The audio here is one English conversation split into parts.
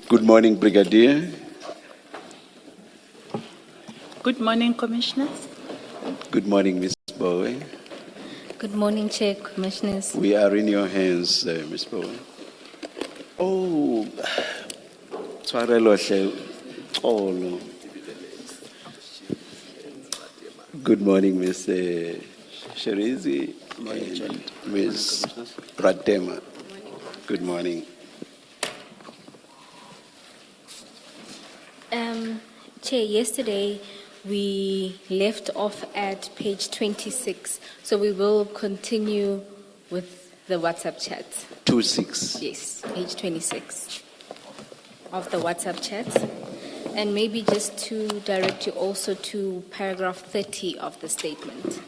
Good morning, Brigadier. Good morning, Commissioners. Good morning, Ms. Bowe. Good morning, Chair, Commissioners. We are in your hands, Ms. Bowe. Oh, tshwarelo hle, xolo. Good morning, Ms. Sherizi and Ms. Pratema. Good morning. Chair, yesterday we left off at page 26, so we will continue with the WhatsApp chat. 26. Yes, page 26 of the WhatsApp chat. And maybe just to direct you also to paragraph 30 of the statement.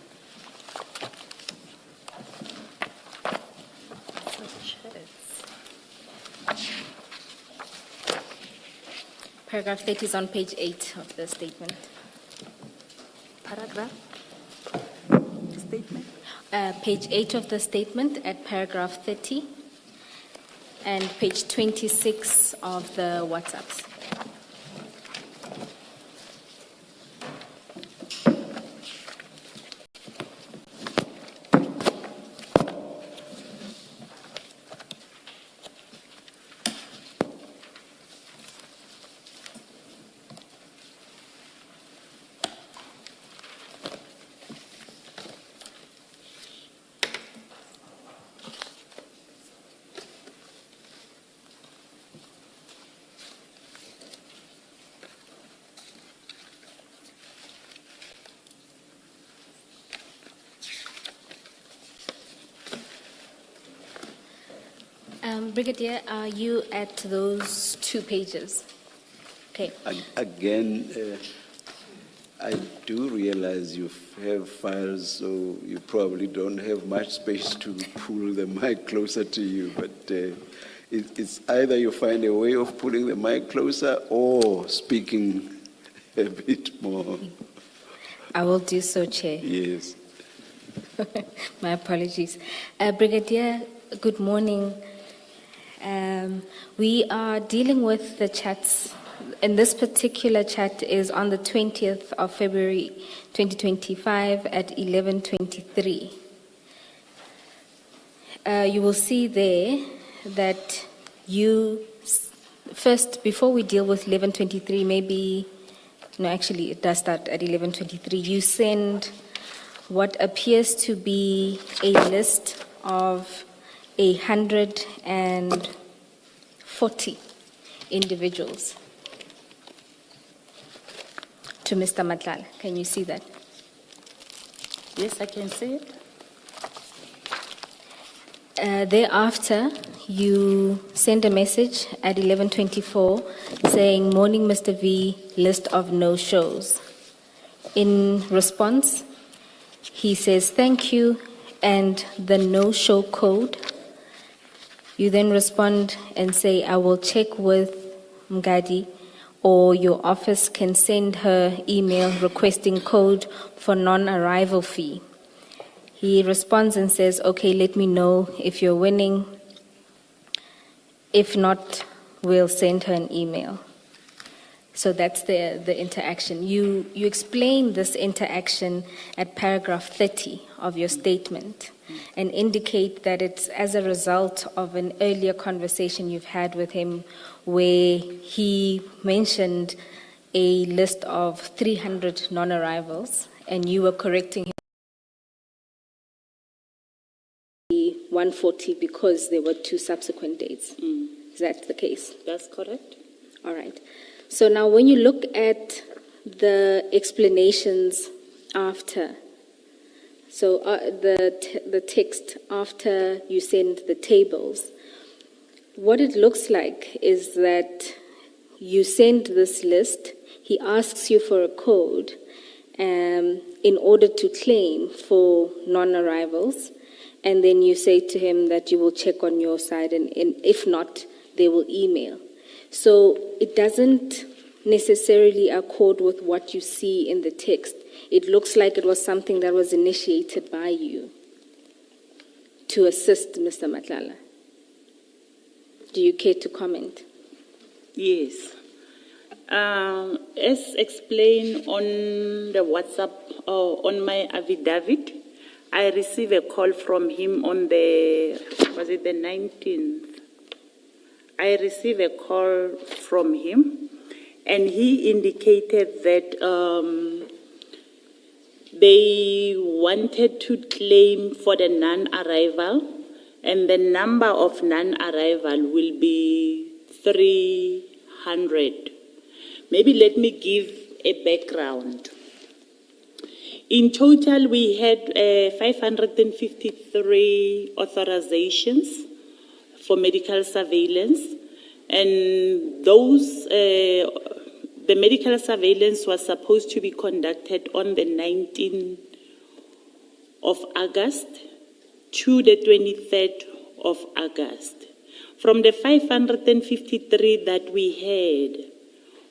Paragraph 30 is on page 8 of the statement. Paragraph? Statement? Page 8 of the statement at paragraph 30 and page 26 of the WhatsApps. Brigadier, are you at those 2 pages? Okay. Again, I do realize you have files, so you probably don't have much space to pull the mic closer to you, but it's either you find a way of pulling the mic closer or speaking a bit more. I will do so, Chair. Yes. My apologies. Brigadier, good morning. We are dealing with the chats, and this particular chat is on the 20th of February 2025 at 11:23. You will see there that you, first, before we deal with 11:23, maybe, no, actually it does start at 11:23, you send what appears to be a list of 140 individuals to Mr. Matlala. Can you see that? Yes, I can see it. Thereafter, you send a message at 11:24 saying, "Morning, Mr. V, list of no-shows." In response, he says, "Thank you," and the no-show code. You then respond and say, "I will check with Mgadi," or your office can send her email requesting code for non-arrival fee. He responds and says, "Okay, let me know if you're winning. If not, we'll send her an email." So that's the interaction. You explain this interaction at paragraph 30 of your statement and indicate that it's as a result of an earlier conversation you've had with him where he mentioned a list of 300 non-arrivals and you were correcting him 140 because there were 2 subsequent dates. Is that the case? That's correct. All right. So now when you look at the explanations after, so the text after you send the tables, what it looks like is that you send this list, he asks you for a code in order to claim for non-arrivals, and then you say to him that you will check on your side, and if not, they will email. So it doesn't necessarily accord with what you see in the text. It looks like it was something that was initiated by you to assist Mr. Matlala. Do you care to comment? Yes. As explained on the WhatsApp, on my affidavit, I received a call from him on the 19th? I received a call from him, and he indicated that they wanted to claim for the non-arrival, and the number of non-arrival will be 300. Maybe let me give a background. In total, we had 553 authorizations for medical surveillance, and those, the medical surveillance was supposed to be conducted on the 19th of August to the 23rd of August. From the 553 that we had,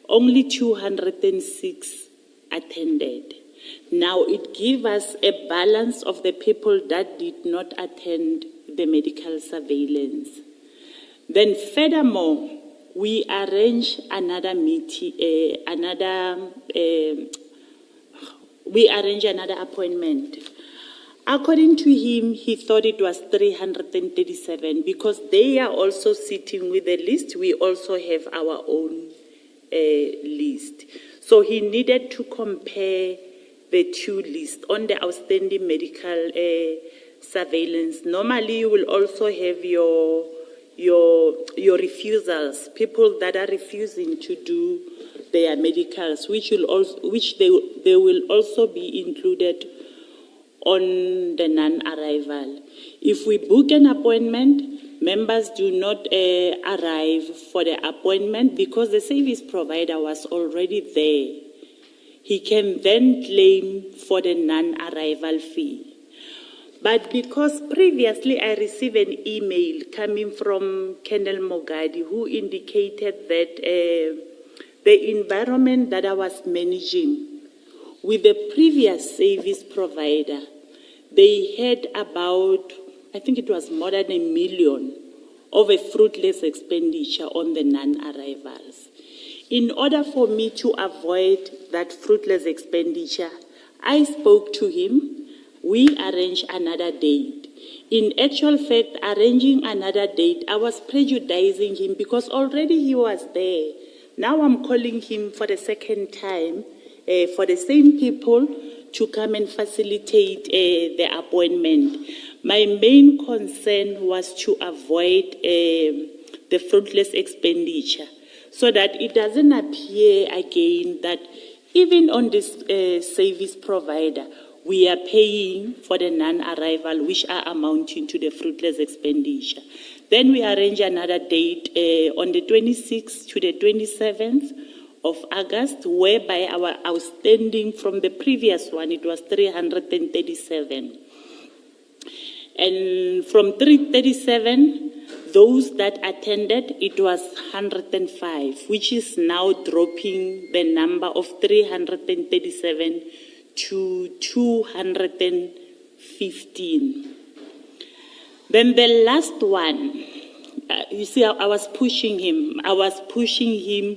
only 206 attended. Now it gives us a balance of the people that did not attend the medical surveillance. Then furthermore, we arranged another meeting, we arranged another appointment. According to him, he thought it was 337 because they are also sitting with the list. We also have our own list. So he needed to compare the two lists on the outstanding medical surveillance. Normally, you will also have your refusals, people that are refusing to do their medicals, which they will also be included on the non-arrival. If we book an appointment, members do not arrive for the appointment because the service provider was already there. He can then claim for the non-arrival fee. But because previously I received an email coming from Colonel Mogadi who indicated that the environment that I was managing with the previous service provider, they had about, I think it was more than $1 million of a fruitless expenditure on the non-arrivals. In order for me to avoid that fruitless expenditure, I spoke to him. We arranged another date. In actual fact, arranging another date, I was prejudicing him because already he was there. Now I'm calling him for the second time for the same people to come and facilitate the appointment. My main concern was to avoid the fruitless expenditure so that it doesn't appear again that even on this service provider, we are paying for the non-arrival, which are amounting to the fruitless expenditure. Then we arrange another date on the 26th to the 27th of August, whereby our outstanding from the previous one, it was 337. And from 337, those that attended, it was 105, which is now dropping the number of 337 to 215. Then the last one, you see, I was pushing him. I was pushing him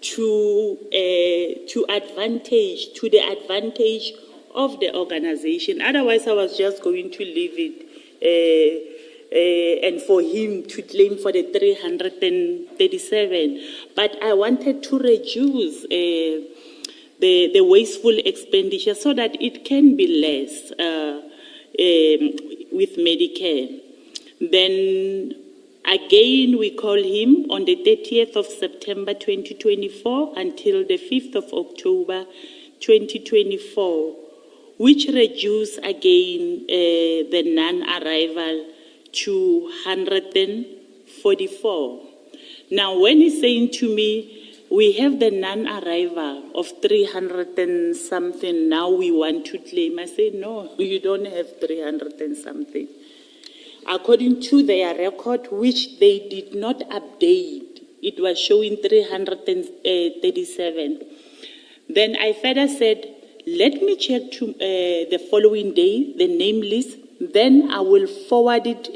to the advantage of the organization. Otherwise, I was just going to leave it and for him to claim for the 337. But I wanted to reduce the wasteful expenditure so that it can be less with Medicare. Then again, we call him on the 30th of September 2024 until the 5th of October 2024, which reduced again the non-arrival to 144. Now, when he's saying to me, we have the non-arrival of 300 and something, now we want to claim, I say, no, you don't have 300 and something. According to their record, which they did not update, it was showing 337. Then I further said, let me check to the following day, the name list, then I will forward it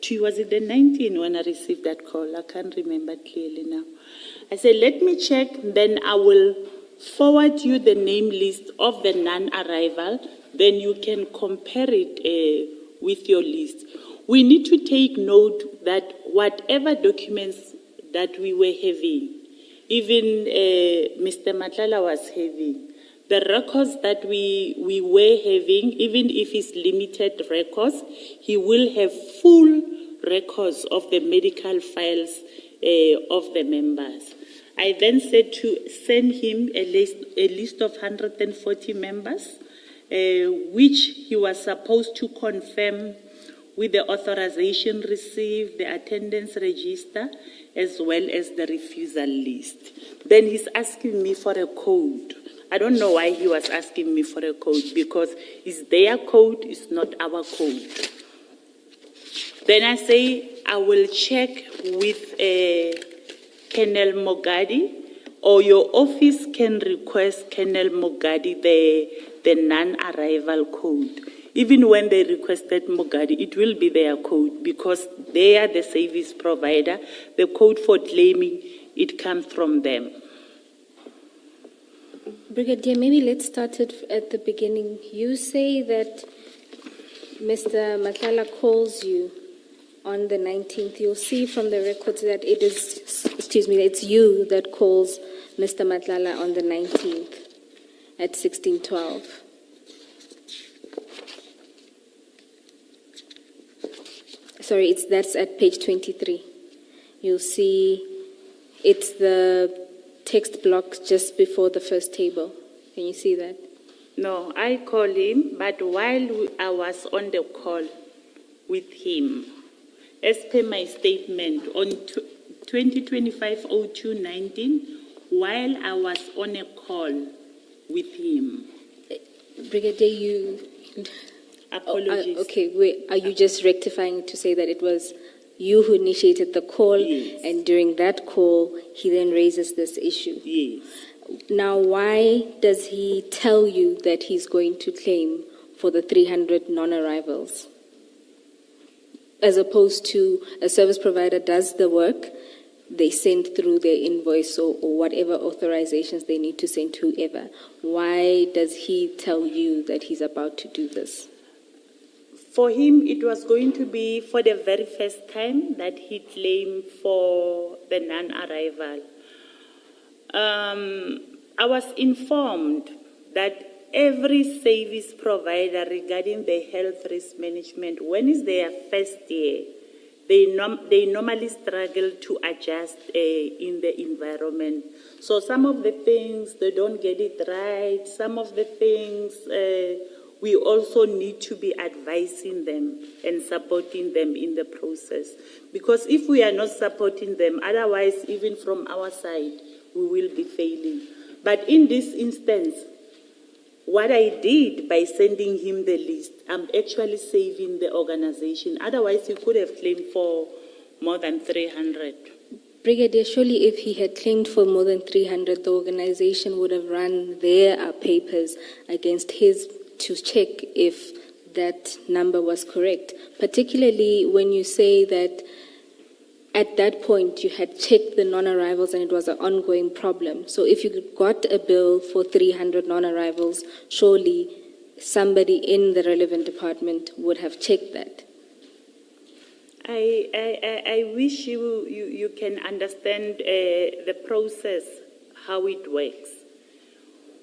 to, was it the 19th when I received that call? I can't remember clearly now. I said, let me check, then I will forward you the name list of the non-arrival, then you can compare it with your list. We need to take note that whatever documents that we were having, even Mr. Matlala was having, the records that we were having, even if it's limited records, he will have full records of the medical files of the members. I then said to send him a list of 140 members, which he was supposed to confirm with the authorization received, the attendance register, as well as the refusal list. Then he's asking me for a code. I don't know why he was asking me for a code, because it's their code, it's not our code. Then I say, I will check with Colonel Mogadi, or your office can request Colonel Mogadi the non-arrival code. Even when they requested Mogadi, it will be their code, because they are the service provider. The code for claiming, it comes from them. Brigadier, maybe let's start it at the beginning. You say that Mr. Matlala calls you on the 19th. You'll see from the records that it is, it's you that calls Mr. Matlala on the 19th at 16:12. Sorry, that's at page 23. You'll see it's the text block just before the first table. Can you see that? No, I call him, but while I was on the call with him, as per my statement on 2025-02-19, while I was on a call with him. Brigadier, you... Apologies. Okay, wait, are you just rectifying to say that it was you who initiated the call, yes, and during that call, he then raises this issue? Yes. Now, why does he tell you that he's going to claim for the 300 non-arrivals? As opposed to a service provider does the work, they send through their invoice or whatever authorizations they need to send to whoever. Why does he tell you that he's about to do this? For him, it was going to be for the very first time that he claimed for the non-arrival. I was informed that every service provider regarding the health risk management, when it's their first year, they normally struggle to adjust in the environment. So some of the things, they don't get it right. Some of the things, we also need to be advising them and supporting them in the process. Because if we are not supporting them, otherwise, even from our side, we will be failing. But in this instance, what I did by sending him the list, I'm actually saving the organization. Otherwise, he could have claimed for more than 300. Brigadier, surely if he had claimed for more than 300, the organization would have run their papers against his to check if that number was correct, particularly when you say that at that point you had checked the non-arrivals and it was an ongoing problem. So if you got a bill for 300 non-arrivals, surely somebody in the relevant department would have checked that. I wish you can understand the process, how it works.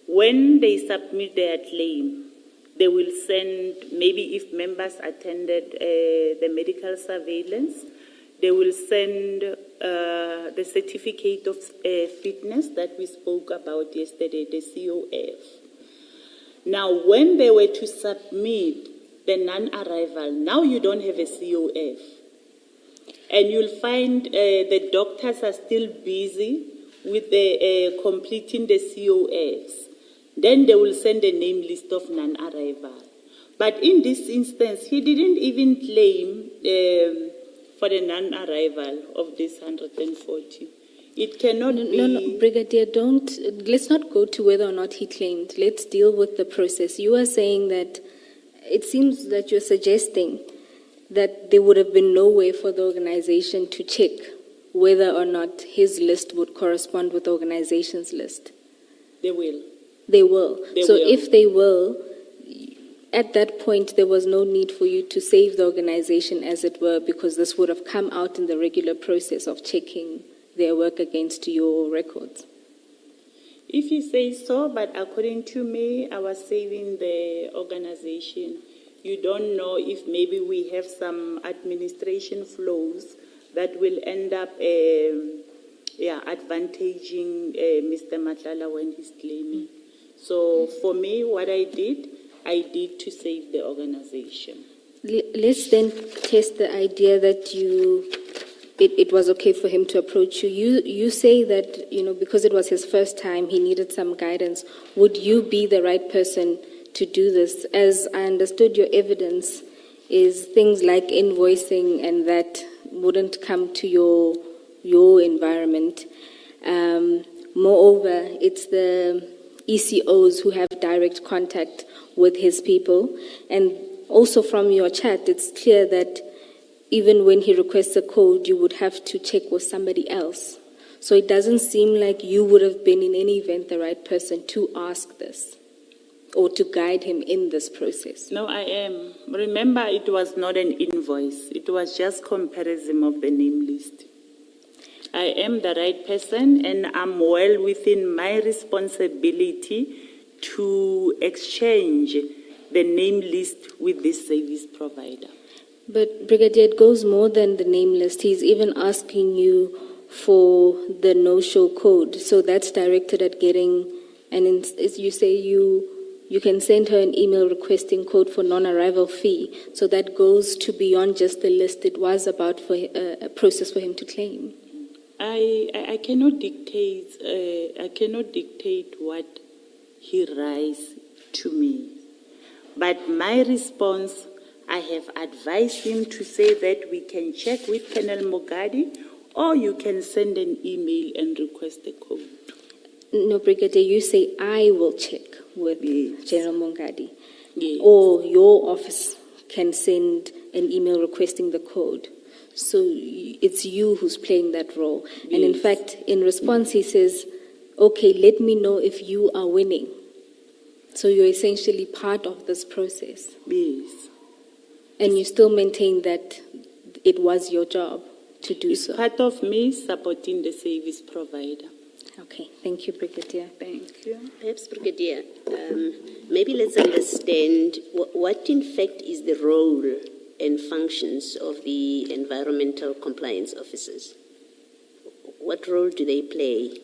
When they submit their claim, they will send, maybe if members attended the medical surveillance, they will send the certificate of fitness that we spoke about yesterday, the COF. Now, when they were to submit the non-arrival, now you don't have a COF. And you'll find the doctors are still busy with the completing the COFs. Then they will send a name list of non-arrival. But in this instance, he didn't even claim for the non-arrival of this 140. It cannot be... No, Brigadier, let's not go to whether or not he claimed. Let's deal with the process. You are saying that, it seems that you're suggesting that there would have been no way for the organization to check whether or not his list would correspond with the organization's list? They will. They will. They So will. if they will, at that point, there was no need for you to save the organization, as it were, because this would have come out in the regular process of checking their work against your records. If you say so, but according to me, I was saving the organization. You don't know if maybe we have some administration flows that will end up advantaging Mr. Matlala when he's claiming. So for me, what I did to save the organization. Let's then test the idea that it was okay for him to approach you. You say that, because it was his first time, he needed some guidance. Would you be the right person to do this? As I understood, your evidence is things like invoicing, and that wouldn't come to your environment. Moreover, it's the ECOs who have direct contact with his people. And also from your chat, it's clear that even when he requests a code, you would have to check with somebody else. So it doesn't seem like you would have been in any event the right person to ask this or to guide him in this process. No, I am. Remember, it was not an invoice. It was just comparison of the name list. I am the right person, and I'm well within my responsibility to exchange the name list with this service provider. But Brigadier, it goes more than the name list. He's even asking you for the no-show code. So that's directed at getting, and as you say, you can send her an email requesting code for non-arrival fee. So that goes to beyond just the list. It was about for a process for him to claim. I cannot dictate. I cannot dictate what he writes to me. But my response, I have advised him to say that we can check with Colonel Mogadi, or you can send an email and request the code. No, Brigadier, you say I will check with Yes. General Mongadi. Yes. Or your office can send an email requesting the code. So it's you who's playing that role. And in Yes. fact, in response, he says, okay, let me know if you are winning. So you're essentially part of this process. Yes. And you still maintain that it was your job to do It's so. part of me supporting the service provider. Okay, thank you, Brigadier. Thank you. Perhaps, Brigadier, maybe let's understand what in fact is the role and functions of the environmental compliance officers. What role do they play?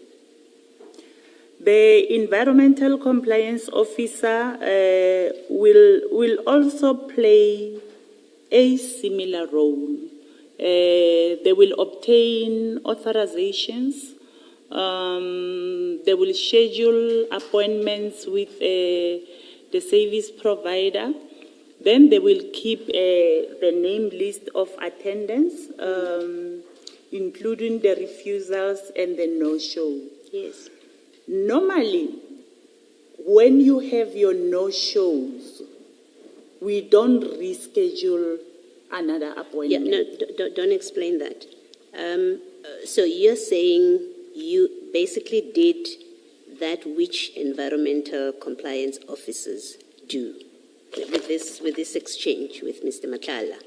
The environmental compliance officer will also play a similar role. They will obtain authorizations. They will schedule appointments with the service provider. Then they will keep the name list of attendance, including the refusals and the no-show. Yes. Normally, when you have your no-shows, we don't reschedule another appointment. Yeah, no, don't explain that. So you're saying you basically did that which environmental compliance officers do with this exchange with Mr. Matlala.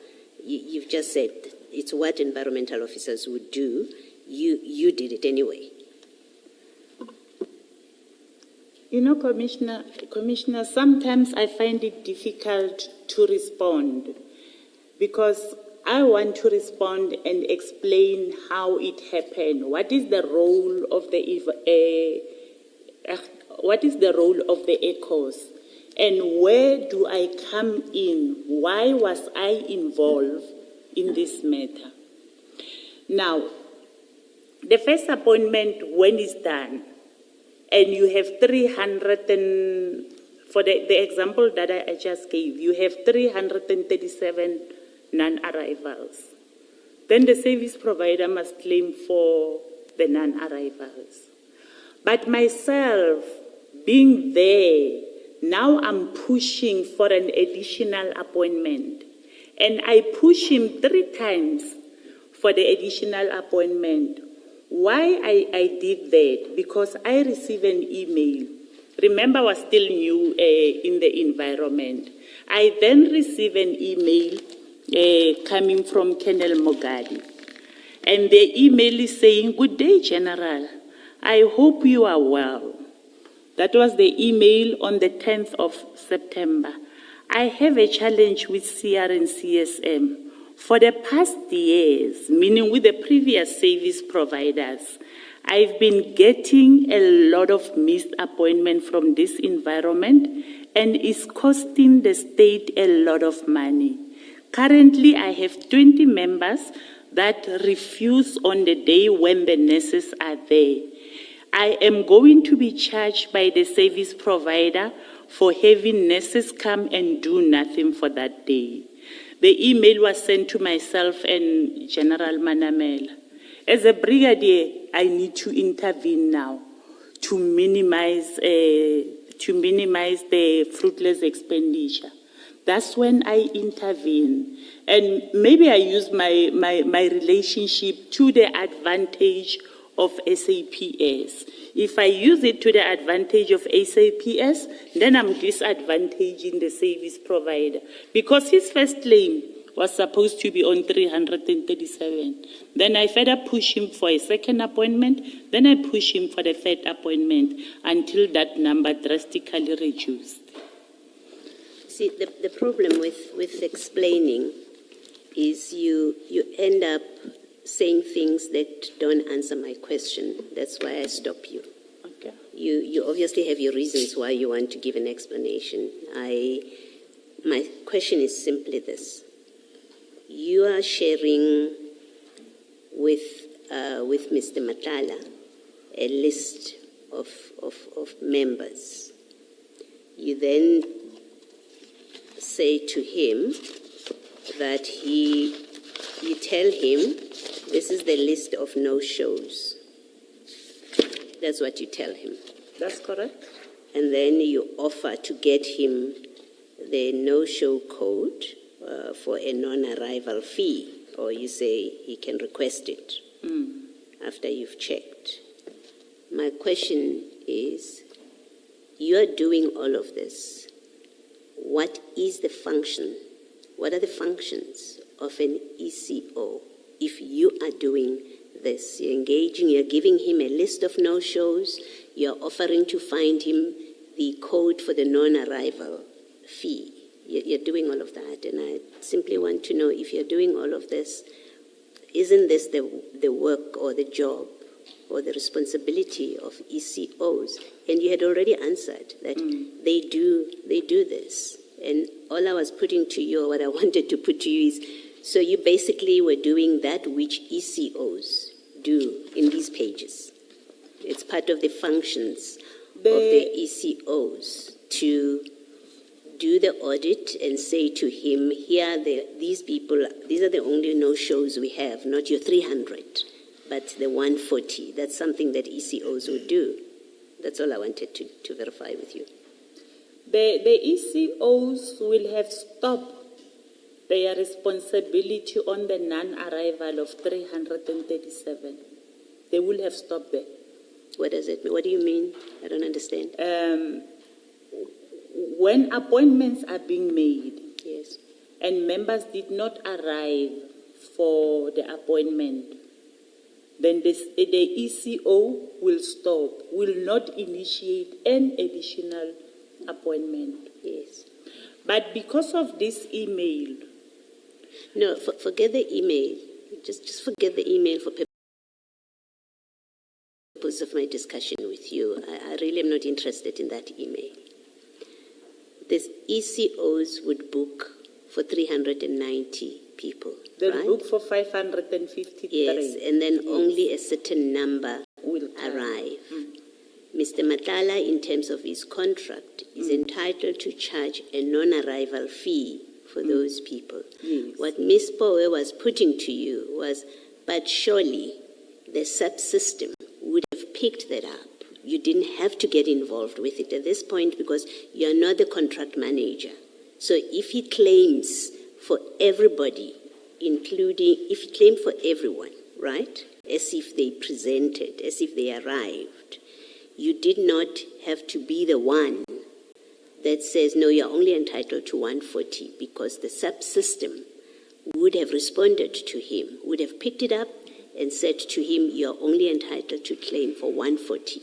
You've just said it's what environmental officers would do. You did it anyway. You know, Commissioner, sometimes I find it difficult to respond because I want to respond and explain how it happened. What is the role of the ECOs, and where do I come in? Why was I involved in this matter? Now, the first appointment, when it's done, and you have 300 and, for the example that I just gave, you have 337 non-arrivals. Then the service provider must claim for the non-arrivals. But myself, being there, now I'm pushing for an additional appointment. And I push him 3 times for the additional appointment. Why I did that? Because I received an email. Remember, I was still new in the environment. I then received an email coming from Colonel Mogadi. And the email is saying, "Good day, General. I hope you are well." That was the email on the 10th of September. "I have a challenge with CR and CSM. For the past years, meaning with the previous service providers, I've been getting a lot of missed appointments from this environment, and it's costing the state a lot of money. Currently, I have 20 members that refuse on the day when the nurses are there. I am going to be charged by the service provider for having nurses come and do nothing for that day." The email was sent to myself and General Manamela. As a brigadier, I need to intervene now to minimize the fruitless expenditure. That's when I intervene. And maybe I use my relationship to the advantage of SAPS. If I use it to the advantage of SAPS, then I'm disadvantaging the service provider. Because his first claim was supposed to be on 337. Then I further push him for a second appointment, then I push him for the third appointment until that number drastically reduced. See, the problem with explaining is you end up saying things that don't answer my question. That's why I stop you. Okay. You obviously have your reasons why you want to give an explanation. My question is simply this. You are sharing with Mr. Matlala a list of members. You then say to him that you tell him, "This is the list of no-shows." That's what you tell him. That's correct. And then you offer to get him the no-show code for a non-arrival fee, or you say he can request it after you've checked. My question is, you are doing all of this. What is the function? What are the functions of an ECO if you are doing this? You're engaging, you're giving him a list of no-shows, you're offering to find him the code for the non-arrival fee. You're doing all of that, and I simply want to know, if you're doing all of this, isn't this the work or the job or the responsibility of ECOs? And you had already answered that they do this. And all I was putting to you, or what I wanted to put to you is, so you basically were doing that which ECOs do in these pages. It's part of the functions of the ECOs to do the audit and say to him, these people, these are the only no-shows we have, not your 300, but the 140. That's something that ECOs would do. That's all I wanted to verify with you. The ECOs will have stopped their responsibility on the non-arrival of 337. They will have stopped there. What does it mean? What do you mean? I don't understand. When appointments are being made, Yes. and members did not arrive for the appointment, then the ECO will stop, will not initiate an additional appointment. Yes. But because of this email, No, forget the email. Just forget the email for purpose of my discussion with you. I really am not interested in that email. These ECOs would book for 390 people, they'll right? book for 553. Yes, and then only a certain number will come. arrive. Mr. Matlala, in terms of his contract, is entitled to charge a non-arrival fee for those people. Yes. What Ms. Powe was putting to you was, but surely the Saps system would have picked that up. You didn't have to get involved with it at this point because you're not the contract manager. So if he claims for everybody including, if you claim for everyone, right, as if they presented, as if they arrived, you did not have to be the one that says, no, you're only entitled to 140, because the Saps system would have responded to him, would have picked it up and said to him, you're only entitled to claim for 140.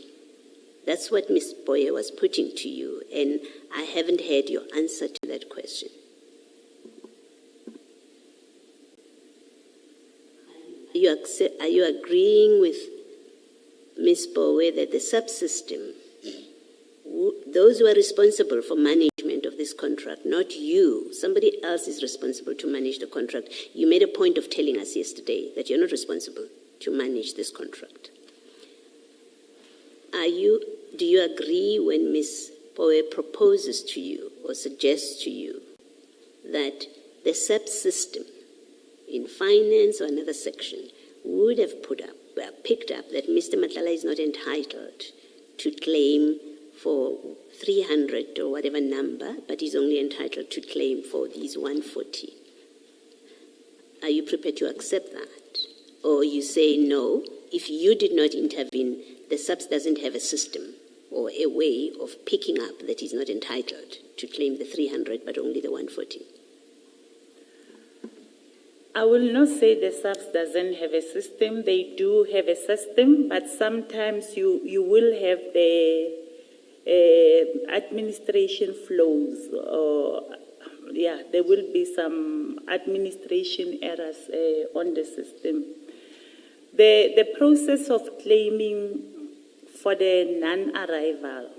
That's what Ms. Boye was putting to you, and I haven't heard your answer to that question. Are you agreeing with Ms. Bowe that the subsystem, those who are responsible for management of this contract, not you, somebody else is responsible to manage the contract. You made a point of telling us yesterday that you're not responsible to manage this contract. Do you agree when Ms. Bowe proposes to you or suggests to you that the Saps system in finance or another section would have picked up that Mr. Matlala is not entitled to claim for 300 or whatever number, but is only entitled to claim for these 140? Are you prepared to accept that? Or you say no, if you did not intervene, the Saps doesn't have a system or a way of picking up that he's not entitled to claim the 300 but only the 140? I will not say the Saps doesn't have a system. They do have a system, but sometimes you will have the administration flows, or there will be some administration errors on the system. The process of claiming for the non-arrival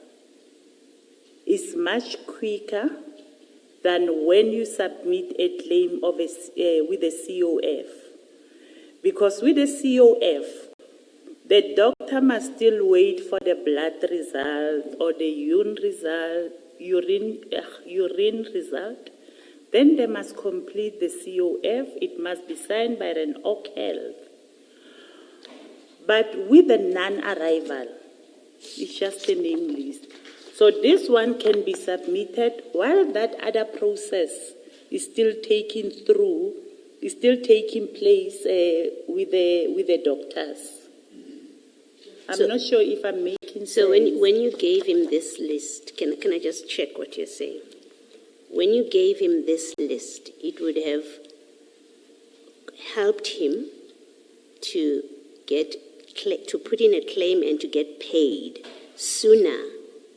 is much quicker than when you submit a claim of with a COF. Because with a COF, the doctor must still wait for the blood result or the urine result. Then they must complete the COF. It must be signed by an OC Health. But with the non-arrival, it's just a name list. So this one can be submitted while that other process is still taking place with the doctors. I'm not sure if I'm making sense. So when you gave him this list, can I just check what you're saying? When you gave him this list, it would have helped him to put in a claim and to get paid sooner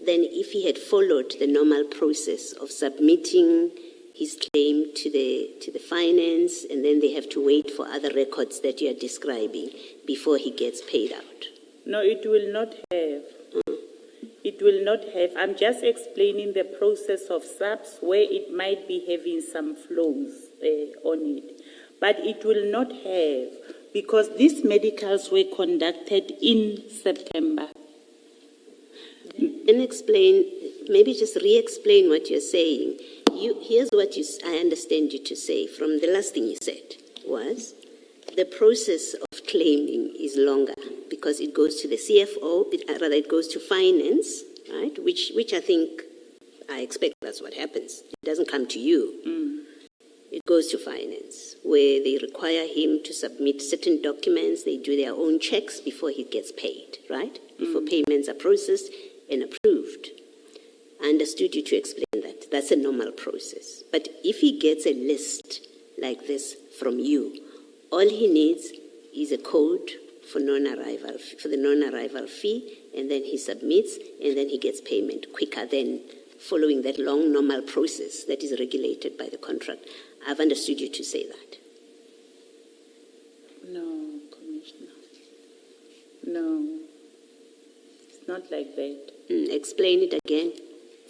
than if he had followed the normal process of submitting his claim to the finance, and then they have to wait for other records that you are describing before he gets paid out. No, it will not have. It will not have. I'm just explaining the process of Saps where it might be having some flows on it. But it will not have, because these medicals were conducted in September. Then explain, maybe just re-explain what you're saying. Here's what I understand you to say from the last thing you said was the process of claiming is longer because it goes to the CFO, it goes to finance, right? Which I think, I expect that's what happens. It doesn't come to you. It goes to finance, where they require him to submit certain documents. They do their own checks before he gets paid, right? Before payments are processed and approved. I understood you to explain that. That's a normal process. But if he gets a list like this from you, all he needs is a code for the non-arrival fee, and then he submits, and then he gets payment quicker than following that long normal process that is regulated by the contract. I've understood you to say that. No, Commissioner. No. It's not like that. Explain it again.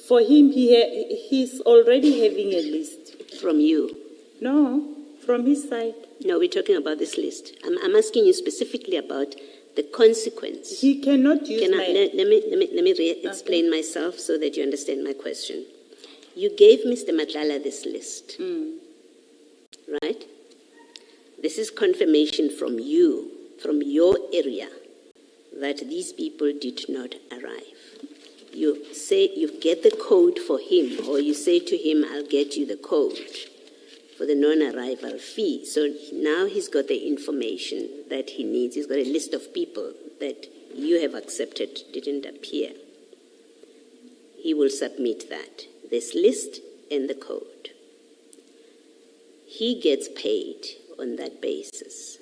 For him, he's already having a list. From you? No, from his side. No, we're talking about this list. I'm asking you specifically about the consequence. He cannot use Let me explain myself so that you understand my question. You gave Mr. Matlala this list, right? This is confirmation from you, from your area, that these people did not arrive. You say you get the code for him, or you say to him, I'll get you the code for for the non-arrival fee. So now he's got the information that he needs. He's got a list of people that you have accepted didn't appear. He will submit that, this list and the code. He gets paid on that basis.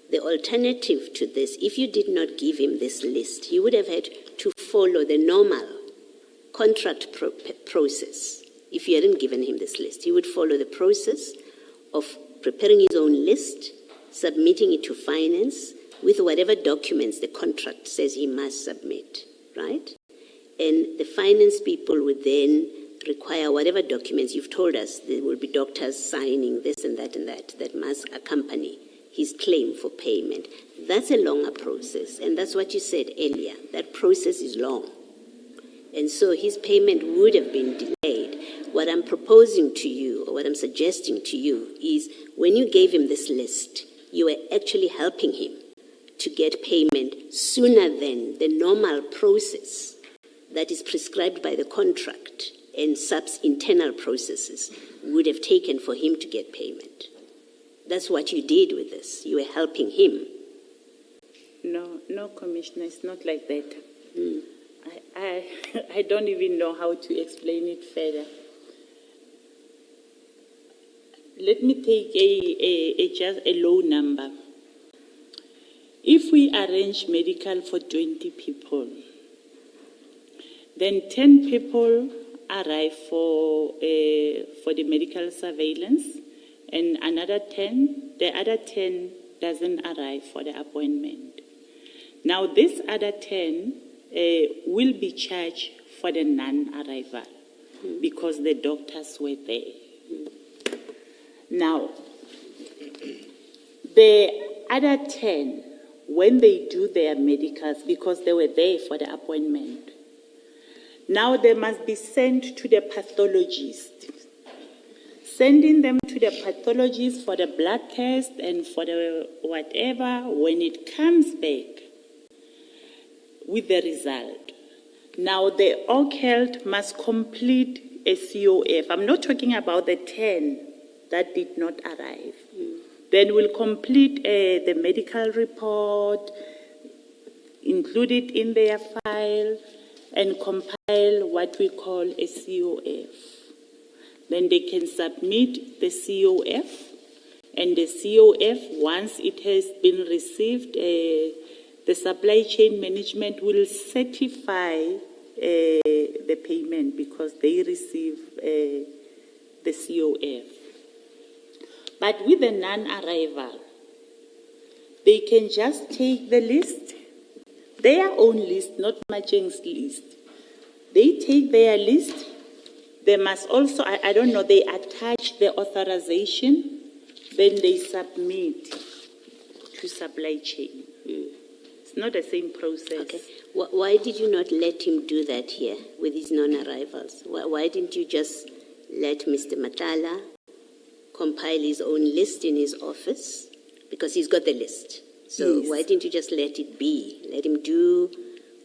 The alternative to this, if you did not give him this list, he would have had to follow the normal contract process. If you hadn't given him this list, he would follow the process of preparing his own list, submitting it to finance with whatever documents the contract says he must submit, right? And the finance people would then require whatever documents you've told us. There will be doctors signing this and that must accompany his claim for payment. That's a longer process, and that's what you said earlier. That process is long. And so his payment would have been delayed. What I'm proposing to you, or what I'm suggesting to you, is when you gave him this list, you were actually helping him to get payment sooner than the normal process that is prescribed by the contract and Saps' internal processes would have taken for him to get payment. That's what you did with this. You were helping him. No, Commissioner, it's not like that. I don't even know how to explain it further. Let me take just a low number. If we arrange medical for 20 people, then 10 people arrive for the medical surveillance, and the other 10 doesn't arrive for the appointment. Now, this other 10 will be charged for the non-arrival because the doctors were there. Now, the other 10, when they do their medicals, because they were there for the appointment, now they must be sent to the pathologist. Sending them to the pathologist for the blood test and for the whatever, when it comes back with the result. Now the org health must complete a COF. I'm not talking about the 10 that did not arrive. Then we'll complete the medical report, include it in their file, and compile what we call a COF. Then they can submit the COF, and the COF, once it has been received, the supply chain management will certify the payment because they receive the COF. But with the non-arrival, they can just take the list, their own list, not Macheng's list. They take their list. They must also, I don't know, they attach the authorization, then they submit to supply chain. It's not the same process. Okay. Why did you not let him do that here with his non-arrivals? Why didn't you just let Mr. Matlala compile his own list in his office? Because he's got the list. So yes. Why didn't you just let it be? Let him do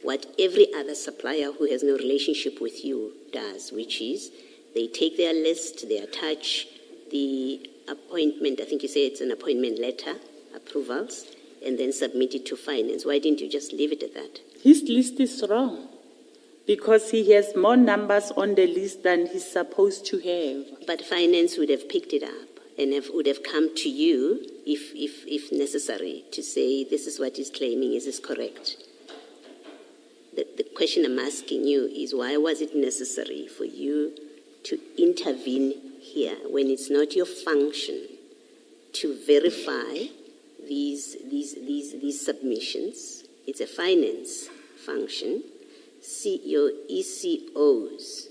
what every other supplier who has no relationship with you does, which is they take their list, they attach the appointment, I think you say it's an appointment letter, approvals, and then submit it to finance. Why didn't you just leave it at that? His list is wrong because he has more numbers on the list than he's supposed to have. But finance would have picked it up and would have come to you if necessary to say this is what he's claiming, is this correct? The question I'm asking you is why was it necessary for you to intervene here when it's not your function to verify these submissions? It's a finance function. Your ECOs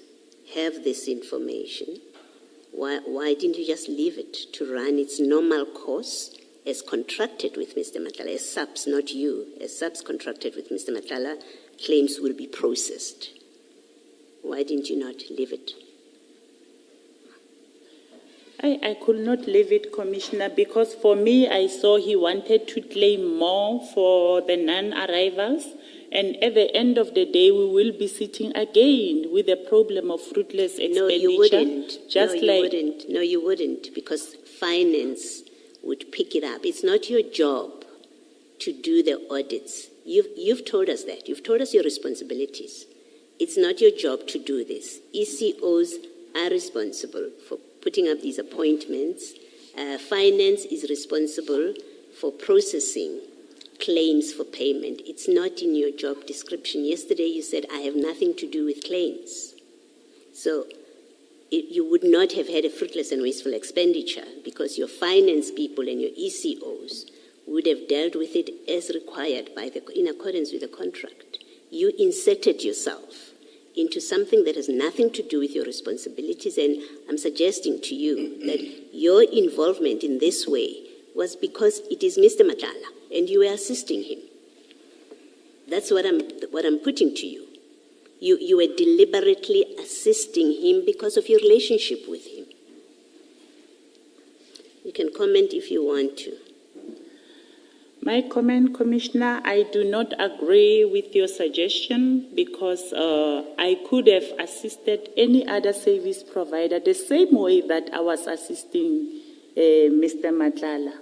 have this information. Why didn't you just leave it to run its normal course as contracted with Mr. Matlala, as Saps, not you, as Saps contracted with Mr. Matlala, claims will be processed? Why didn't you not leave it? I could not leave it, Commissioner, because for me, I saw he wanted to claim more for the non-arrivals, And at the end of the day, we will be sitting again with the problem of fruitless expenditure. No, you wouldn't. Just no, you like wouldn't. No, you wouldn't, because finance would pick it up. It's not your job to do the audits. You've told us that. You've told us your responsibilities. It's not your job to do this. ECOs are responsible for putting up these appointments. Finance is responsible for processing claims for payment. It's not in your job description. Yesterday you said, I have nothing to do with claims. So you would not have had a fruitless and wasteful expenditure because your finance people and your ECOs would have dealt with it as required in accordance with the contract. You inserted yourself into something that has nothing to do with your responsibilities, and I'm suggesting to you that your involvement in this way was because it is Mr. Matlala, and you were assisting him. That's what I'm putting to you. You were deliberately assisting him because of your relationship with him. You can comment if you want to. my comment, Commissioner, I do not agree with your suggestion because I could have assisted any other service provider the same way that I was assisting Mr. Matlala.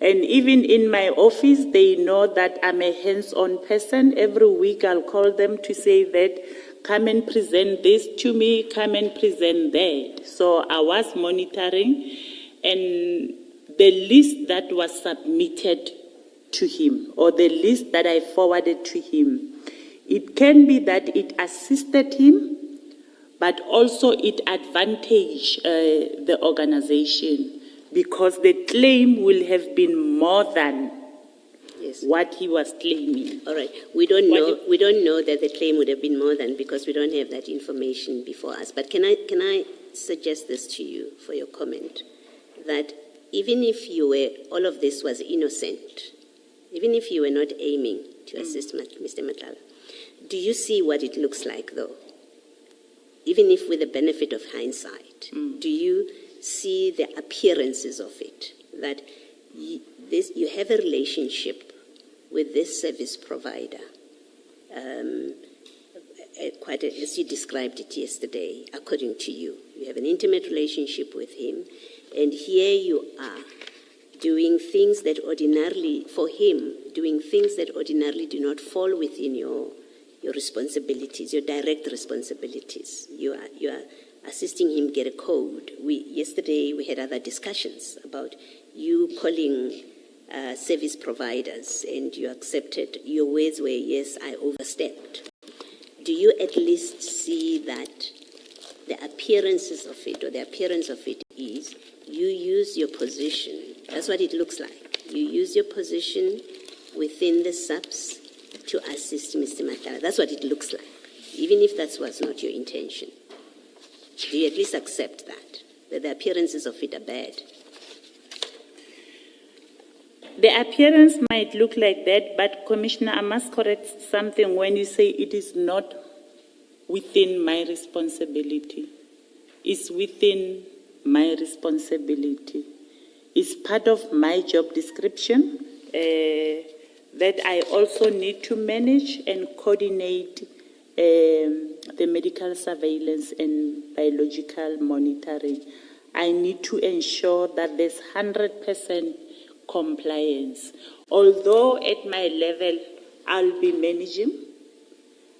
And even in my office, they know that I'm a hands-on person. Every week I'll call them to say that, come and present this to me, come and present that. So I was monitoring, and the list that was submitted to him, or the list that I forwarded to him, it can be that it assisted him, but also it advantaged the organization, because the claim will have been more than what he was claiming. All right. We don't know that the claim would have been more than, because we don't have that information before us. But can I suggest this to you for your comment, that even if all of this was innocent, even if you were not aiming to assist Mr. Matlala, do you see what it looks like, though? Even if with the benefit of hindsight, do you see the appearances of it? That you have a relationship with this service provider, as you described it yesterday, according to you. You have an intimate relationship with him, and here you are doing things that ordinarily, for him, doing things that ordinarily do not fall within your responsibilities, your direct responsibilities. You are assisting him get a code. Yesterday we had other discussions about you calling service providers, and you accepted. Your words were, yes, I overstepped. Do you at least see that the appearances of it, or the appearance of it is, you use your position, that's what it looks like. You use your position within the Saps to assist Mr. Matlala. That's what it looks like, even if that was not your intention. Do you at least accept that the appearances of it are bad? The appearance might look like that, but Commissioner, I must correct something when you say it is not within my responsibility. It's within my responsibility. It's part of my job description that I also need to manage and coordinate the medical surveillance and biological monitoring. I need to ensure that there's 100% compliance. Although at my level, I'll be managing,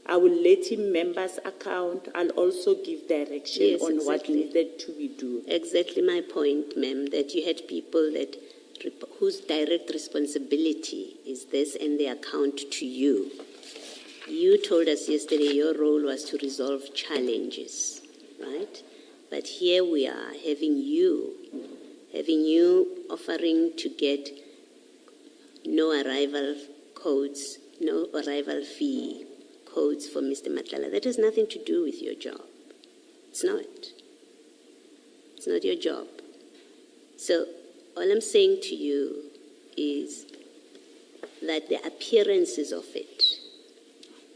I will let him members account. I'll also give direction on what needed to be done. Exactly my point, ma'am, that you had people whose direct responsibility is this, and they account to you. You told us yesterday your role was to resolve challenges, right? But here we are having you offering to get no arrival codes, no arrival fee codes for Mr. Matlala. That has nothing to do with your job. It's not. It's not your job. So all I'm saying to you is that the appearances of it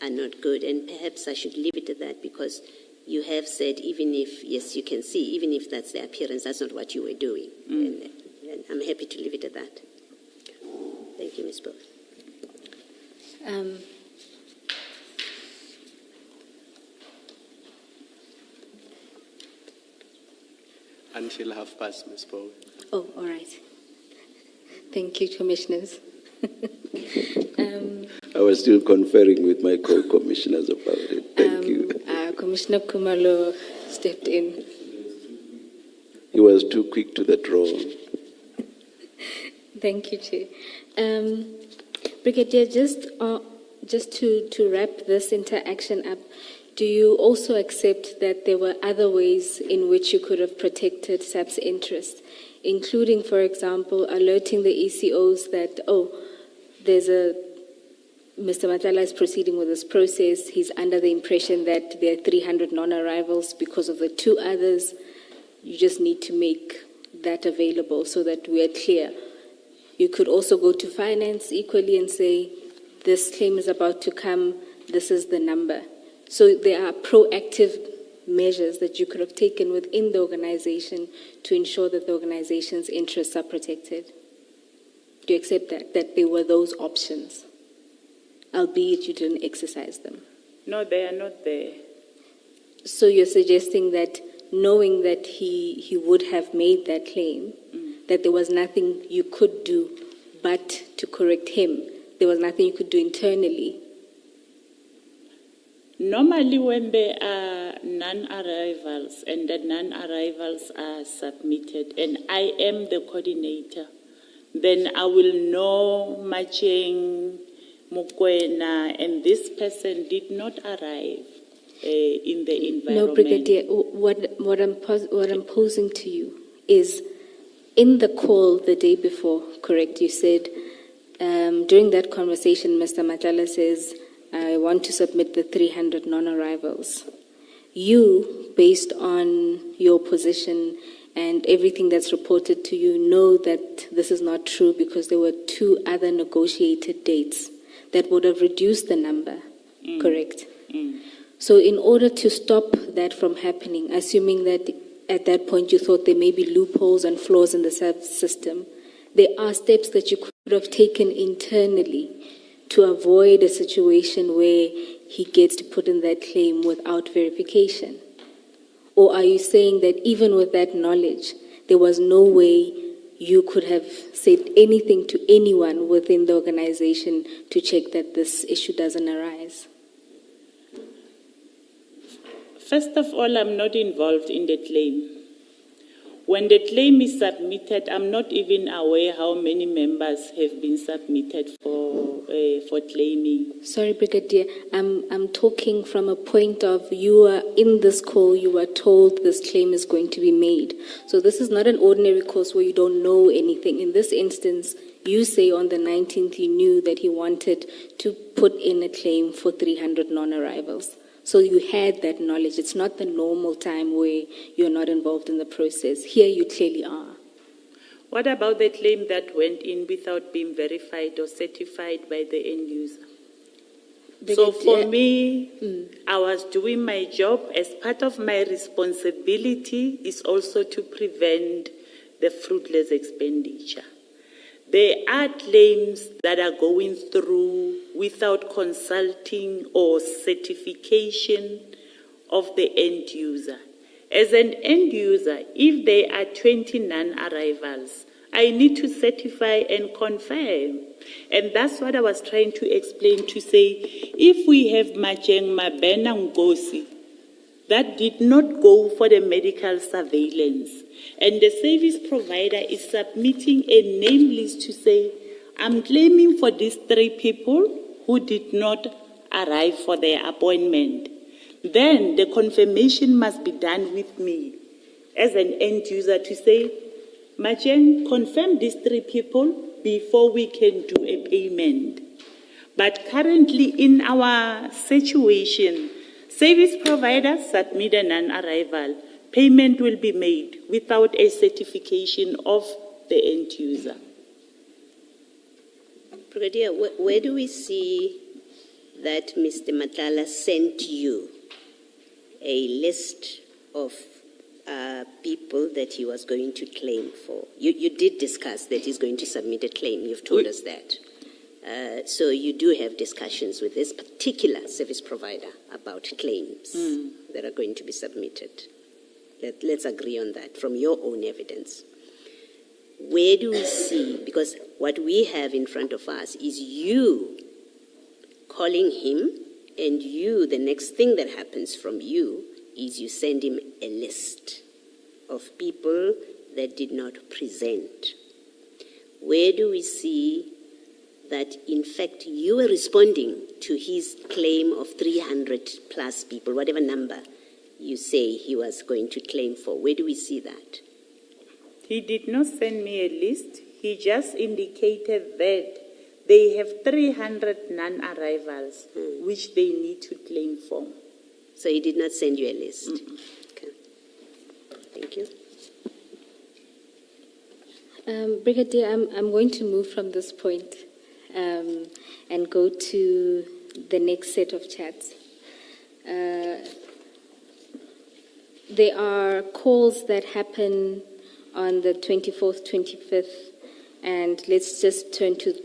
are not good, and perhaps I should leave it at that, because you have said, even if, yes, you can see, even if that's the appearance, that's not what you were doing. And I'm happy to leave it at that. Thank you, Ms. Booth. until past, Ms. Bowe. Oh, all right. Thank you, Commissioners. I was still conferring with my co-commissioners about it. Thank you. Commissioner Kumalo stepped in. He was too quick to the draw. Thank you, Chair. Brigadier, just to wrap this interaction up, do you also accept that there were other ways in which you could have protected SAP's interests, including, for example, alerting the ECOs that, Mr. Matlala is proceeding with this process. He's under the impression that there are 300 non-arrivals because of the two others. You just need to make that available so that we are clear. You could also go to finance equally and say, this claim is about to come, this is the number. So there are proactive measures that you could have taken within the organization to ensure that the organization's interests are protected. Do you accept that there were those options, albeit you didn't exercise them? No, they are not there. So you're suggesting that knowing that he would have made that claim, that there was nothing you could do but to correct him. There was nothing you could do internally. Normally when there are non-arrivals and the non-arrivals are submitted and I am the coordinator, then I will know Macheng, Mukwena, and this person did not arrive in the environment. No, Brigadier, what I'm posing to you is, in the call the day before, correct, you said, during that conversation, Mr. Matlala says, I want to submit the 300 non-arrivals. You, based on your position and everything that's reported to you, know that this is not true because there were two other negotiated dates that would have reduced the number, correct? So in order to stop that from happening, assuming that at that point you thought there may be loopholes and flaws in the system, there are steps that you could have taken internally to avoid a situation where he gets to put in that claim without verification? Or are you saying that even with that knowledge, there was no way you could have said anything to anyone within the organization to check that this issue doesn't arise? First of all, I'm not involved in the claim. When the claim is submitted, I'm not even aware how many members have been submitted for claiming. Sorry, Brigadier, I'm talking from a point of you are in this call, you are told this claim is going to be made. So this is not an ordinary course where you don't know anything. In this instance, you say on the 19th you knew that he wanted to put in a claim for 300 non-arrivals. So you had that knowledge. It's not the normal time where you're not involved in the process. Here you clearly are. What about the claim that went in without being verified or certified by the end user? So for me, I was doing my job. As part of my responsibility is also to prevent the fruitless expenditure. There are claims that are going through without consulting or certification of the end user. As an end user, if there are 20 non-arrivals, I need to certify and confirm. And that's what I was trying to explain, to say, if we have Macheng Mabena Ngosi that did not go for the medical surveillance, and the service provider is submitting a name list to say, I'm claiming for these 3 people who did not arrive for their appointment, then the confirmation must be done with me as an end user to say, Macheng, confirm these 3 people before we can do a payment. But currently in our situation, service provider submit a non-arrival. Payment will be made without a certification of the end user. Brigadier, where do we see that Mr. Matlala sent you a list of people that he was going to claim for? You did discuss that he's going to submit a claim. You've told us that. So you do have discussions with this particular service provider about claims that are going to be submitted. Let's agree on that from your own evidence. Where do we see, because what we have in front of us is you calling him, and you, the next thing that happens from you is you send him a list of people that did not present. Where do we see that, in fact, you were responding to his claim of 300 plus people, whatever number you say he was going to claim for? Where do we see that? He did not send me a list. He just indicated that they have 300 non-arrivals, which they need to claim for. So he did not send you a list? Okay. Thank you. Brigadier, I'm going to move from this point and go to the next set of chats. There are calls that happen on the 24th, 25th, and let's just turn to the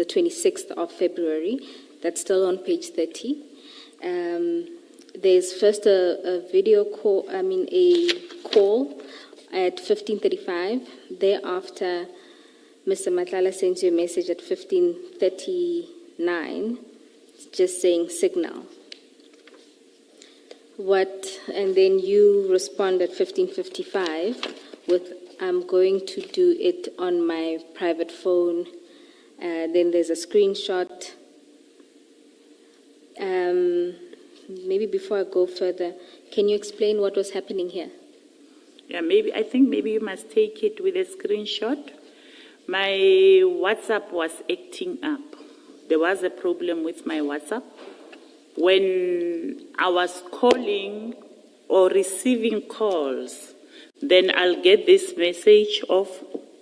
26th of February. That's still on page 30. There's first a video call, a call at 15:35. Thereafter, Mr. Matlala sends you a message at 15:39, just saying signal. And then you respond at 15:55 with, I'm going to do it on my private phone. Then there's a screenshot. Maybe before I go further, can you explain what was happening here? Yeah, I think maybe you must take it with a screenshot. My WhatsApp was acting up. There was a problem with my WhatsApp. When I was calling or receiving calls, then I'll get this message of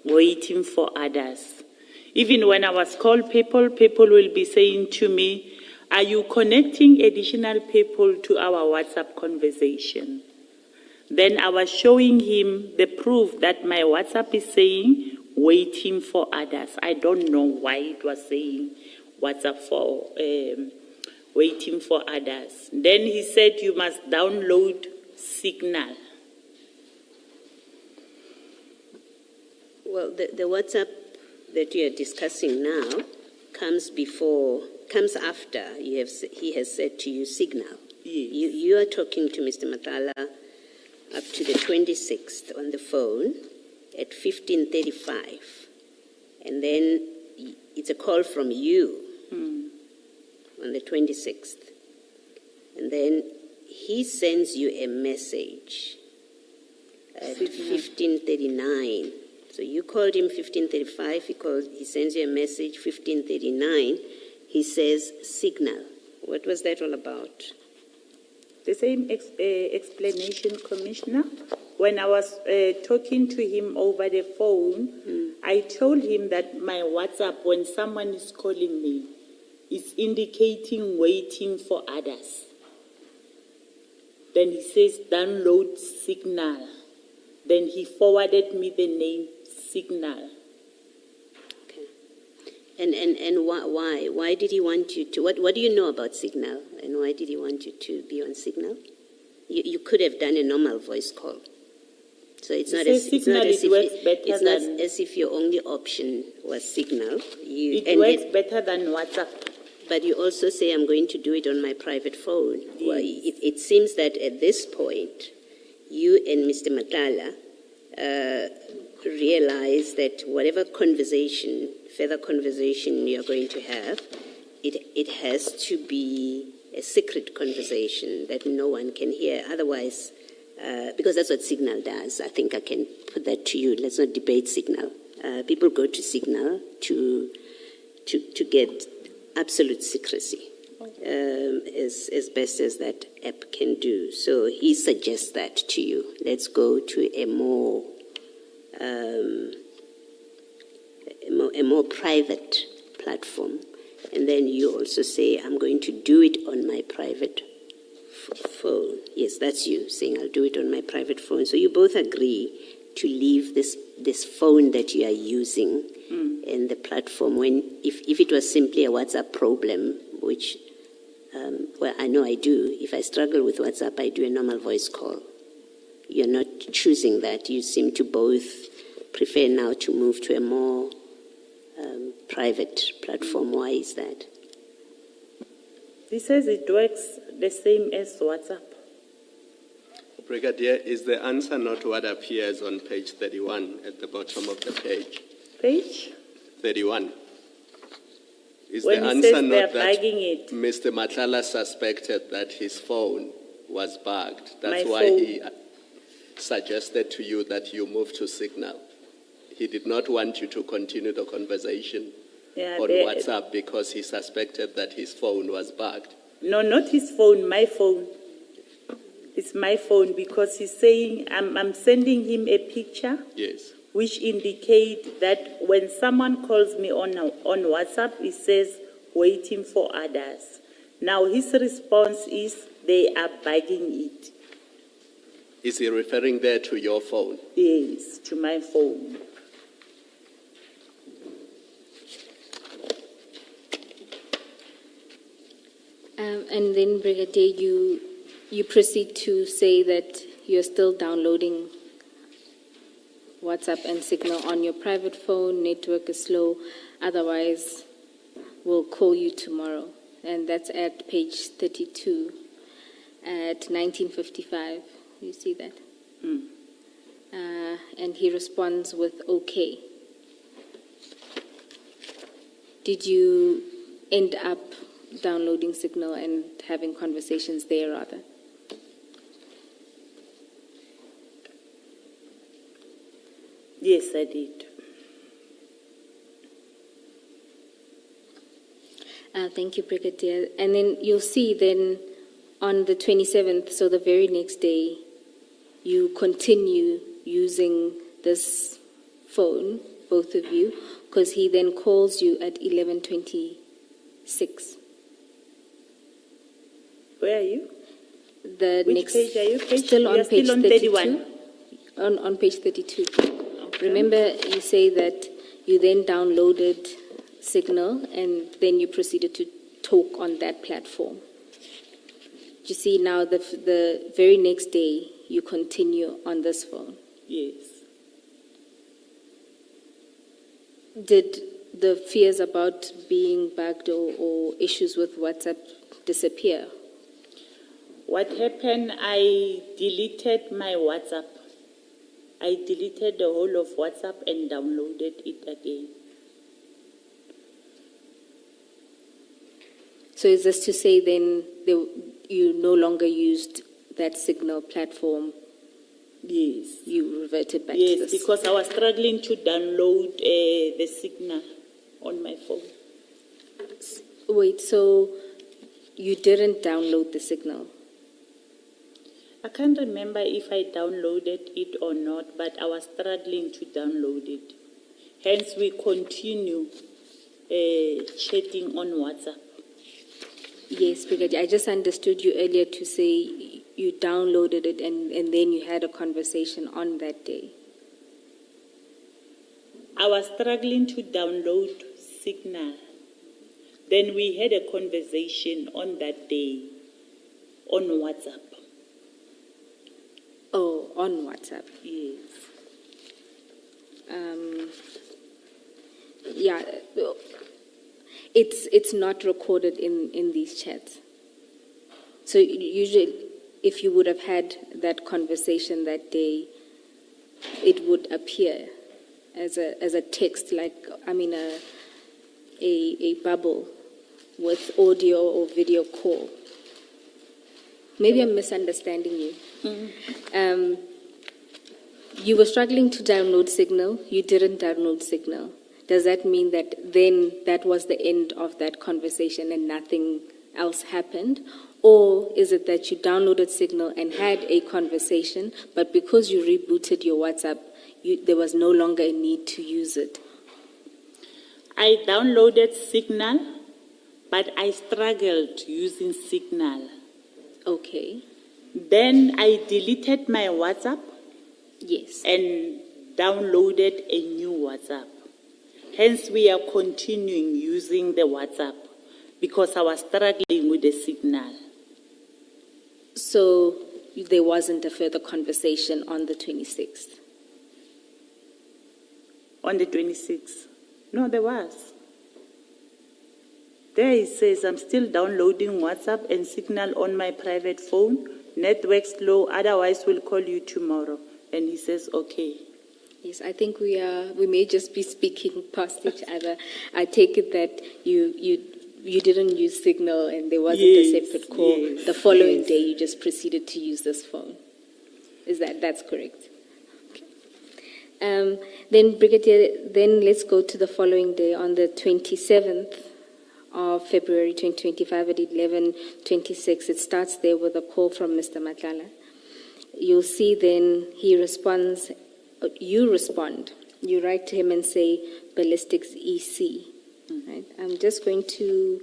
waiting for others. Even when I was called people will be saying to me, are you connecting additional people to our WhatsApp conversation? Then I was showing him the proof that my WhatsApp is saying waiting for others. I don't know why it was saying WhatsApp for waiting for others. Then he said you must download Signal. Well, the WhatsApp that you are discussing now comes after he has said to you Signal. Yes. You are talking to Mr. Matlala up to the 26th on the phone at 15:35, and then it's a call from you on the 26th, and then he sends you a message at 15:39. So you called him 15:35. He sends you a message 15:39. He says Signal. What was that all about? The same explanation, Commissioner. When I was talking to him over the phone, I told him that my WhatsApp, when someone is calling me, is indicating waiting for others. Then he says download Signal. Then he forwarded me the name Signal. Okay. And why? Why did he want you to? What do you know about Signal? And why did he want you to be on Signal? You could have done a normal voice call. So it's not as if your only option was Signal. It works better than WhatsApp. But you also say, I'm going to do it on my private phone. Yes. Well, it seems that at this point, you and Mr. Matlala realize that whatever further conversation you're going to have, it has to be a secret conversation that no one can hear. Otherwise, because that's what Signal does. I think I can put that to you. Let's not debate Signal. People go to Signal to get absolute secrecy, as best as that app can do. So he suggests that to you. Let's go to a more private platform. And then you also say, I'm going to do it on my private phone. Yes, that's you saying, I'll do it on my private phone. So you both agree to leave this phone that you are using and the platform. If it was simply a WhatsApp problem, which, I know I do. If I struggle with WhatsApp, I do a normal voice call. you're not choosing that. You seem to both prefer now to move to a more private platform. Why is that? He says it works the same as WhatsApp. Brigadier, is the answer not what appears on page 31 at the bottom of the page? Page? 31. Is When the he answer says not they're that bugging it. Mr. Matlala suspected that his phone was bugged? That's My why phone. he suggested to you that you move to Signal. He did not want you to continue the conversation on WhatsApp because he suspected that his phone was bugged. No, not his phone, my phone. It's my phone because he's saying I'm sending him a picture Yes. which indicate that when someone calls me on WhatsApp, it says waiting for others. Now his response is they are bugging it. Is he referring there to your phone? Yes, to my phone. And then, Brigadier, you proceed to say that you're still downloading WhatsApp and Signal on your private phone, network is slow, otherwise we'll call you tomorrow. And that's at page 32 at 1955. You see that? And he responds with okay. Did you end up downloading Signal and having conversations there rather? Yes, I did. Thank you, Brigadier. And then you'll see then on the 27th, so the very next day, you continue using this phone, both of you, because he then calls you at 11:26. Where are you? The Which next, page are you? Still You on are page still on 32. 31? On page 32. Okay. Remember, you say that you then downloaded Signal and then you proceeded to talk on that platform. You see now the very next day you continue on this phone. Yes. Did the fears about being bugged or issues with WhatsApp disappear? What happened, I deleted my WhatsApp. I deleted the whole of WhatsApp and downloaded it again. So is this to say then you no longer used that Signal platform? Yes. You reverted back to Yes, this? because I was struggling to download the Signal on my phone. Wait, so you didn't download the Signal? I can't remember if I downloaded it or not, but I was struggling to download it. Hence, we continue chatting on WhatsApp. Yes, Brigadier. I just understood you earlier to say you downloaded it and then you had a conversation on that day. I was struggling to download Signal. Then we had a conversation on that day on WhatsApp. Oh, on WhatsApp. Yes. Yeah, it's not recorded in these chats. So usually, if you would have had that conversation that day, it would appear as a text, like a bubble with audio or video call. Maybe I'm misunderstanding you. Mm-hmm. You were struggling to download Signal. You didn't download Signal. Does that mean that then that was the end of that conversation and nothing else happened? Or is it that you downloaded Signal and had a conversation, but because you rebooted your WhatsApp, there was no longer a need to use it? I downloaded Signal, but I struggled using Signal. Okay. Then I deleted my WhatsApp Yes. and downloaded a new WhatsApp. Hence, we are continuing using the WhatsApp because I was struggling with the Signal. So there wasn't a further conversation on the 26th. On the 26th? No, there was. There it says, I'm still downloading WhatsApp and Signal on my private phone. Network slow, otherwise we'll call you tomorrow. And he says, okay. Yes, I think we may just be speaking past each other. I take it that you didn't use Signal and there wasn't a separate call. Yes, the following day you just proceeded to use this phone. That's correct? Okay. Then Brigadier, then let's go to the following day on the 27th of February 2025 at 11:26. It starts there with a call from Mr. Matlala. You'll see then he responds, you respond. You write to him and say, ballistics EC. Right? I just want to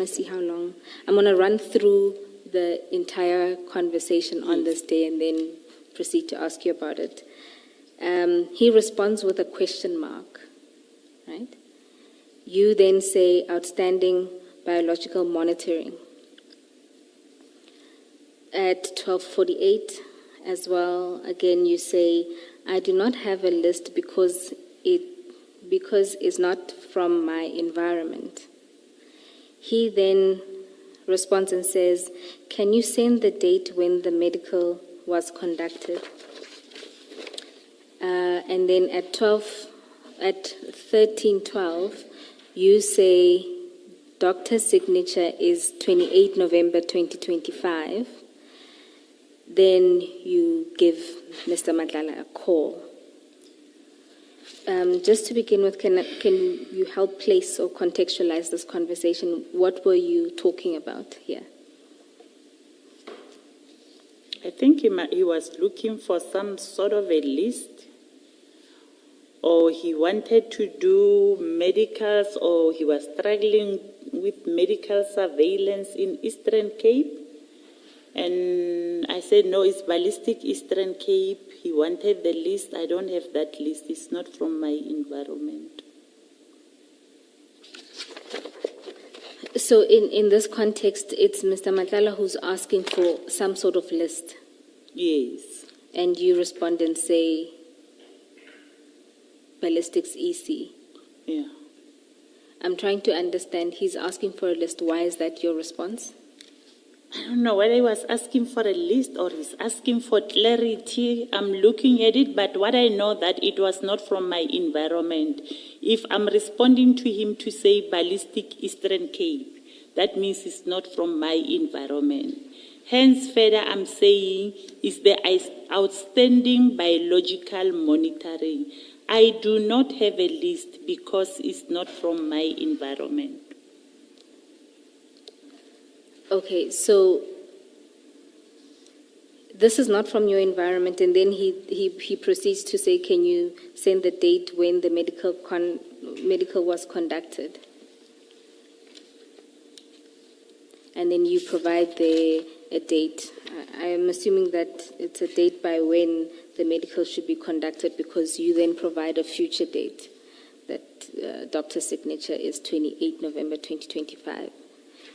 see how long. I'm going to run through the entire conversation on this day and then proceed to ask you about it. He responds with a question mark. Right? You then say, outstanding biological monitoring. At 12:48 as well, again you say, I do not have a list because it's not from my environment. He then responds and says, can you send the date when the medical was conducted? And then at 13:12, you say, doctor's signature is 28 November 2025. Then you give Mr. Matlala a call. Just to begin with, can you help place or contextualize this conversation? What were you talking about here? I think he was looking for some sort of a list, or he wanted to do medicals, or he was struggling with medical surveillance in Eastern Cape. And I said, no, it's ballistic Eastern Cape. He wanted the list. I don't have that list. It's not from my environment. So in this context, it's Mr. Matlala who's asking for some sort of list. Yes. And you respond and say, ballistics EC. Yeah. I'm trying to understand. He's asking for a list. Why is that your response? I don't know whether he was asking for a list or he's asking for clarity. I'm looking at it, but what I know that it was not from my environment. If I'm responding to him to say ballistic Eastern Cape, that means it's not from my environment. Hence, further, I'm saying is the outstanding biological monitoring. I do not have a list because it's not from my environment. Okay, so this is not from your environment, and then he proceeds to say, can you send the date when the medical was conducted? And then you provide a date. I am assuming that it's a date by when the medical should be conducted, because you then provide a future date, that doctor's signature is 28 November 2025.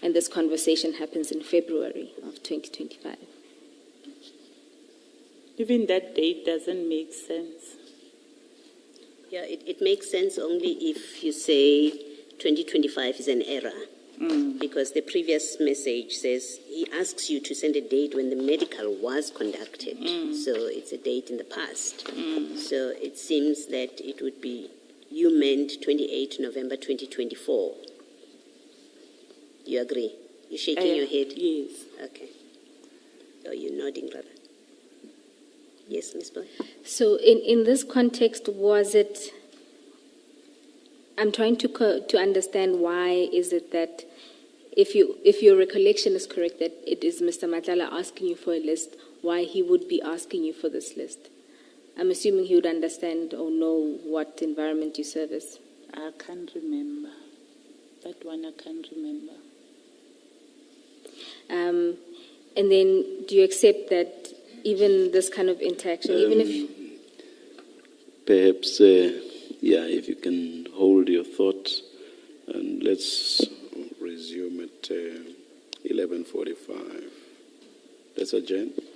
And this conversation happens in February of 2025. Even that date doesn't make sense. Yeah, it makes sense only if you say 2025 is an error. Because the previous message says he asks you to send a date when the medical was conducted. So it's a date in the past. So it seems that it would be, you meant 28 November 2024. You agree? You're shaking your head? Yes. Okay. Oh, you're nodding, rather. Yes, Ms. Boy? So in this context, was it... I'm trying to understand why is it that, if your recollection is correct, that it is Mr. Matlala asking you for a list, why he would be asking you for this list? I'm assuming he would understand or know what environment you service. I can't remember. That one I can't remember. And then do you accept that even this kind of interaction, even if... Perhaps, if you can hold your thought, and let's resume at 11:45. Let's adjourn.